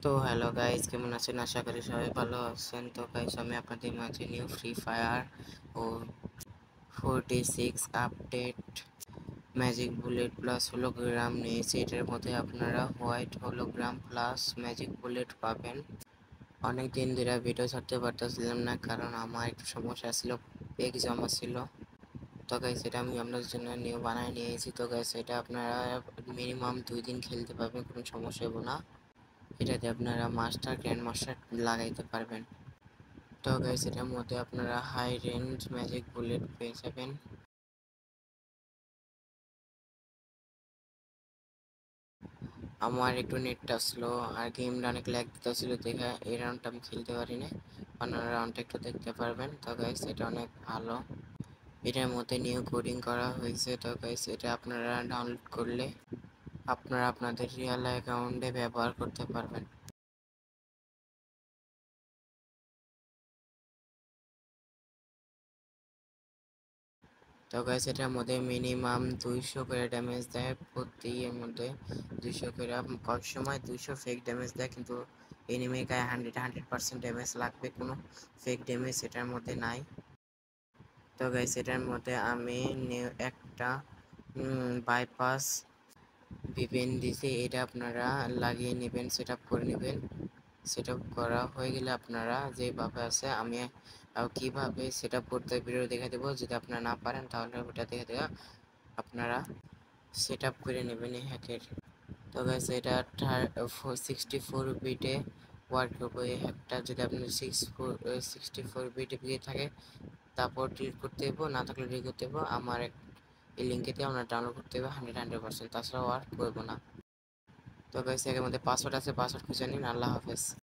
তো hello guys, কেমন আছেন? আশা করি সবাই ভালো আছেন। তো গাইস, আমি আপনাদের মাঝে নিউ ফ্রি ফায়ার ও 46 update magic bullet plus hologram নিয়েছি। এটার মধ্যে আপনারা white hologram plus magic bullet পাবেন। অনেক দিন ধরে ভিডিও ছাড়তে পারতেছিলাম না, কারণ আমার একটু সমস্যা ছিল, এক্সাম ছিল। তো গাইস, এটা আমি আপনাদের জন্য নিউ বানায় নিয়েছি। তো গাইস, এটা আপনারা মিনিমাম 2 দিন খেলতে পারবেন, কোনো সমস্যা হবে না। এটাতে আপনারা মাস্টার গ্র্যান্ড মাস্টার লাগাইতে পারবেন। তো গাইস, এটার মধ্যে আপনারা হাই রেঞ্জ ম্যাজিক বুলেট পেয়ে যাবেন। আমার একটু নেটটা স্লো আর গেমটা অনেক ল্যাগ দিতেছিল, দেখে এই রাউন্ডটা আমি খেলতে পারি না। অন্যান্য রাউন্ডটা একটু দেখতে পারবেন। তো গাইস, এটা অনেক ভালো। এটার মধ্যে নিউ কোডিং করা হয়েছে। তো গাইস, এটা আপনারা ডাউনলোড করলে আপনারা আপনাদের রিয়েল অ্যাকাউন্টে ব্যবহার করতে পারবেন। তো গাইস, এটার মধ্যে মিনিমাম 200 করে ড্যামেজ দেয়, প্রতি এর মধ্যে 200 করে। কয়েক সময় 200 ফেক ড্যামেজ দেয়, কিন্তু এনিমি গায়ে 100% ড্যামেজ লাগবে, কোনো ফেক ড্যামেজ এটার মধ্যে নাই। তো গাইস, এটার মধ্যে আমি একটা বাইপাস ভিপিএন দিছি, এটা আপনারা লাগিয়ে নেবেন, সেট আপ করে নেবেন। সেট আপ করা হয়ে গেলে আপনারা যেভাবে আছে, আমি কিভাবে সেট আপ করতে ভিডিও দেখে দেবো। যদি আপনারা না পারেন তাহলে ওটা দেখে দেওয়া আপনারা সেট আপ করে নেবেন এই হ্যাকের। তো গাইস, এটা 64 বিটে ওয়ার্ক করবো এই হ্যাকটা। যদি আপনার 64 বিটে পেয়ে থাকে, তারপর ডিলিট করতে হবে, না থাকলে ডিলিট করতে হবে। আমার এই লিঙ্কেতে আমরা ডাউনলোড করতে হবে 100%, তাছাড়া ওয়ার্ক করবো না। তো গাইস, এর মধ্যে পাসওয়ার্ড আছে, পাসওয়ার্ড খুঁজে নিন। আল্লাহ হাফেজ।